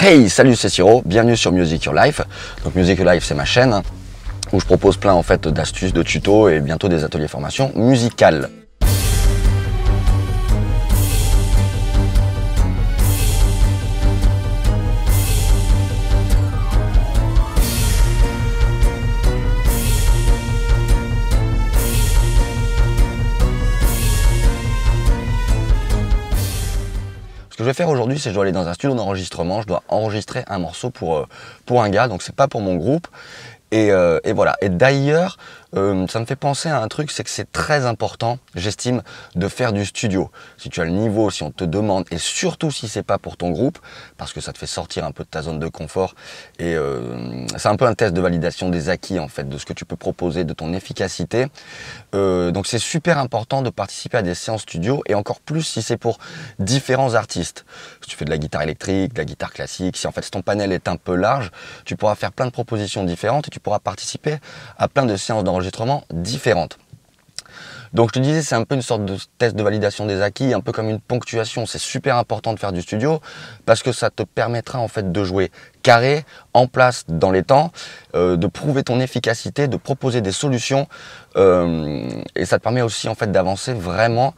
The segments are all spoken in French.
Hey, salut, c'est Siro, bienvenue sur Music Your Life. Donc Music Your Life, c'est ma chaîne où je propose plein d'astuces, de tutos et bientôt des ateliers formation musicales. Ce que je vais faire aujourd'hui, c'est que je dois aller dans un studio d'enregistrement, je dois enregistrer un morceau pour un gars, donc c'est pas pour mon groupe. Et voilà. Et d'ailleurs, ça me fait penser à un truc, c'est que c'est très important, j'estime, de faire du studio. Si tu as le niveau, si on te demande, et surtout si c'est pas pour ton groupe, parce que ça te fait sortir un peu de ta zone de confort. Et c'est un peu un test de validation des acquis, en fait, de ce que tu peux proposer, de ton efficacité. Donc c'est super important de participer à des séances studio, et encore plus si c'est pour différents artistes. Si tu fais de la guitare électrique, de la guitare classique, si en fait ton panel est un peu large, tu pourras faire plein de propositions différentes et tu pourras participer à plein de séances d'enregistrement différentes. Donc je te disais, c'est un peu une sorte de test de validation des acquis, un peu comme une ponctuation. C'est super important de faire du studio parce que ça te permettra en fait de jouer carré, en place, dans les temps, de prouver ton efficacité, de proposer des solutions et ça te permet aussi en fait d'avancer vraiment.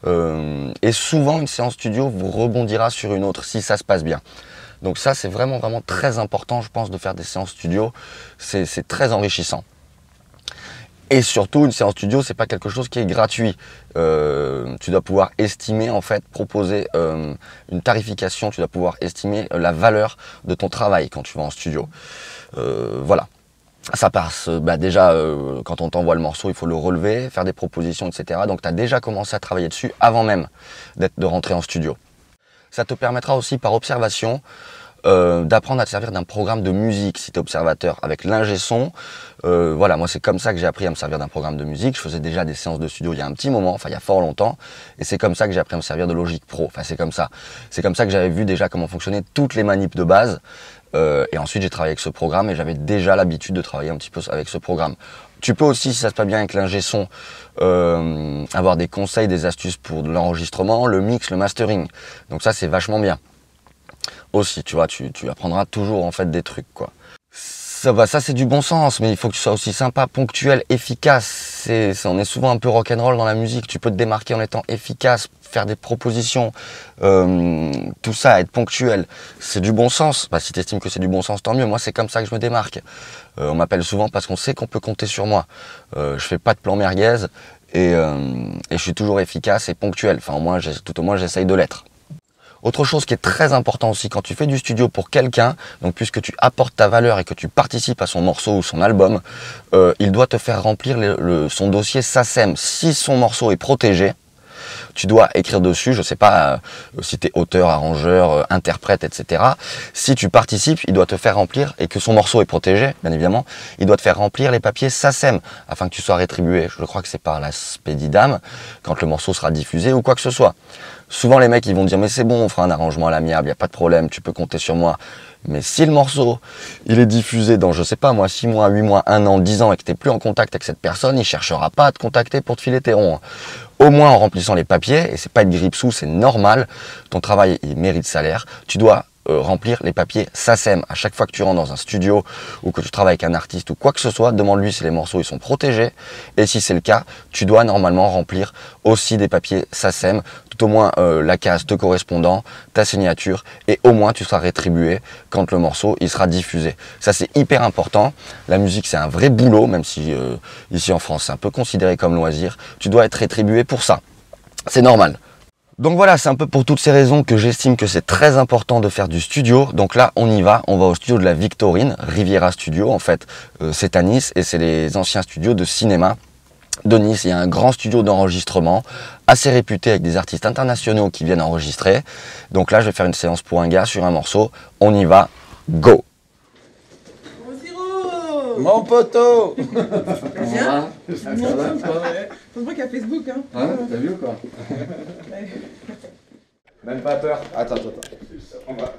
Et souvent une séance studio vous rebondira sur une autre si ça se passe bien. Donc ça c'est vraiment très important, je pense, de faire des séances studio. C'est très enrichissant. Et surtout, une séance studio, c'est pas quelque chose qui est gratuit. Tu dois pouvoir estimer, en fait, proposer une tarification. Tu dois pouvoir estimer la valeur de ton travail quand tu vas en studio. Voilà. Ça passe. Déjà, quand on t'envoie le morceau, il faut le relever, faire des propositions, etc. Donc, tu as déjà commencé à travailler dessus avant même de rentrer en studio. Ça te permettra aussi, par observation, d'apprendre à te servir d'un programme de musique si tu es observateur avec l'ingé son. Voilà, moi c'est comme ça que j'ai appris à me servir d'un programme de musique. Je faisais déjà des séances de studio il y a un petit moment, enfin il y a fort longtemps, et c'est comme ça que j'ai appris à me servir de Logic Pro. Enfin c'est comme ça que j'avais vu déjà comment fonctionnaient toutes les manips de base, et ensuite j'ai travaillé avec ce programme et j'avais déjà l'habitude de travailler un petit peu avec ce programme. Tu peux aussi, si ça se passe bien avec l'ingé son, avoir des conseils, des astuces pour l'enregistrement, le mix, le mastering. Donc ça c'est vachement bien. Aussi, tu vois, tu apprendras toujours en fait des trucs, quoi. Ça c'est du bon sens, mais il faut que tu sois aussi sympa, ponctuel, efficace. On est souvent un peu rock'n'roll dans la musique. Tu peux te démarquer en étant efficace, faire des propositions, tout ça, être ponctuel. C'est du bon sens. Si tu estimes que c'est du bon sens, tant mieux. Moi, c'est comme ça que je me démarque. On m'appelle souvent parce qu'on sait qu'on peut compter sur moi. Je fais pas de plan merguez et je suis toujours efficace et ponctuel. Enfin, tout au moins, j'essaye de l'être. Autre chose qui est très important aussi quand tu fais du studio pour quelqu'un, donc puisque tu apportes ta valeur et que tu participes à son morceau ou son album, il doit te faire remplir son dossier SACEM. Si son morceau est protégé, tu dois écrire dessus, je sais pas si tu es auteur, arrangeur, interprète, etc. Si tu participes, il doit te faire remplir, et que son morceau est protégé, bien évidemment, il doit te faire remplir les papiers SACEM, afin que tu sois rétribué. Je crois que c'est par la Spédidam, quand le morceau sera diffusé ou quoi que ce soit. Souvent les mecs ils vont dire mais c'est bon, on fera un arrangement à l'amiable, il n'y a pas de problème, tu peux compter sur moi. Mais si le morceau il est diffusé dans, je sais pas moi, 6 mois, 8 mois, 1 an, 10 ans et que tu n'es plus en contact avec cette personne, il cherchera pas à te contacter pour te filer tes ronds. Au moins en remplissant les papiers, et c'est pas être grippe-sous, c'est normal, ton travail il mérite salaire, tu dois remplir les papiers SACEM. À chaque fois que tu rentres dans un studio ou que tu travailles avec un artiste ou quoi que ce soit, demande-lui si les morceaux ils sont protégés, et si c'est le cas, tu dois normalement remplir aussi des papiers SACEM, tout au moins la case te correspondant, ta signature, et au moins tu seras rétribué quand le morceau il sera diffusé. Ça c'est hyper important. La musique c'est un vrai boulot, même si ici en France c'est un peu considéré comme loisir. Tu dois être rétribué pour ça, c'est normal. Donc voilà, c'est un peu pour toutes ces raisons que j'estime que c'est très important de faire du studio. Donc là, on y va, on va au studio de la Victorine, Riviera Studio en fait. C'est à Nice et c'est les anciens studios de cinéma de Nice. Il y a un grand studio d'enregistrement, assez réputé avec des artistes internationaux qui viennent enregistrer. Donc là, je vais faire une séance pour un gars sur un morceau. On y va, go! Mon poteau. Bien. Ça va, toi? Faut pas qu'il y a Facebook, hein. Hein, t'as vu ou quoi? Même pas peur. Attends. On va...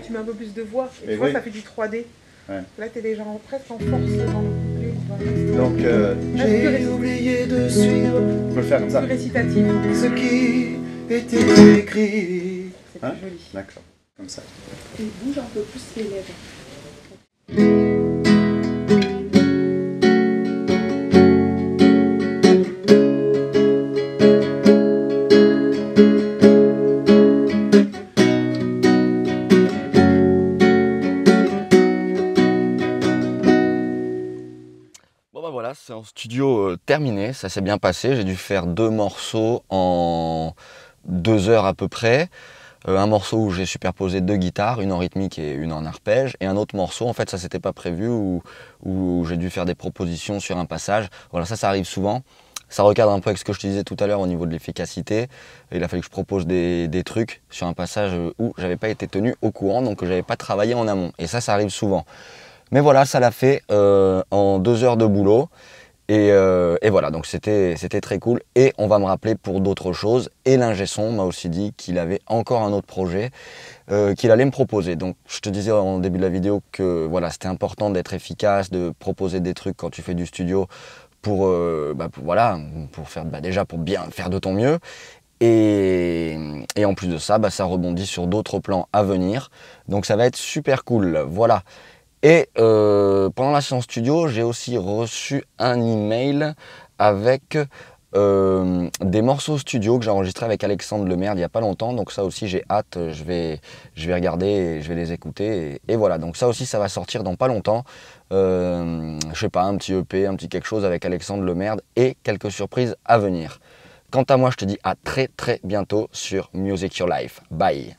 tu mets un peu plus de voix. Et Mais tu vois, oui. ça fait du 3D. Ouais. Là, t'es déjà presque en force dans le couplet. Donc, j'ai oublié de suivre. Je peux le faire comme ça. Plus récitatif. Ce qui était écrit. C'est Hein? plus joli. D'accord, comme ça. Et bouge un peu plus les lèvres. Bon bah voilà, c'est en studio terminé, ça s'est bien passé. J'ai dû faire 2 morceaux en 2 heures à peu près. Un morceau où j'ai superposé 2 guitares, une en rythmique et une en arpège. Et un autre morceau, en fait ça s'était pas prévu, où j'ai dû faire des propositions sur un passage. Voilà, ça arrive souvent. Ça recadre un peu avec ce que je te disais tout à l'heure au niveau de l'efficacité. Il a fallu que je propose des trucs sur un passage où j'avais pas été tenu au courant, donc que j'avais pas travaillé en amont. Et ça arrive souvent. Mais voilà, ça l'a fait en 2 heures de boulot. Et voilà, donc c'était très cool. Et on va me rappeler pour d'autres choses. Et l'ingé son m'a aussi dit qu'il avait encore un autre projet qu'il allait me proposer. Donc je te disais en début de la vidéo que voilà, c'était important d'être efficace, de proposer des trucs quand tu fais du studio pour faire déjà pour bien faire de ton mieux. Et en plus de ça, ça rebondit sur d'autres plans à venir. Donc ça va être super cool. Voilà. Et pendant la séance studio, j'ai aussi reçu un email avec des morceaux studio que j'ai enregistrés avec Alexandre Lemerde il n'y a pas longtemps. Donc ça aussi, j'ai hâte, je vais regarder et je vais les écouter. Et voilà, donc ça aussi, ça va sortir dans pas longtemps. Je sais pas, un petit EP, un petit quelque chose avec Alexandre Lemerde et quelques surprises à venir. Quant à moi, je te dis à très très bientôt sur Music Your Life. Bye.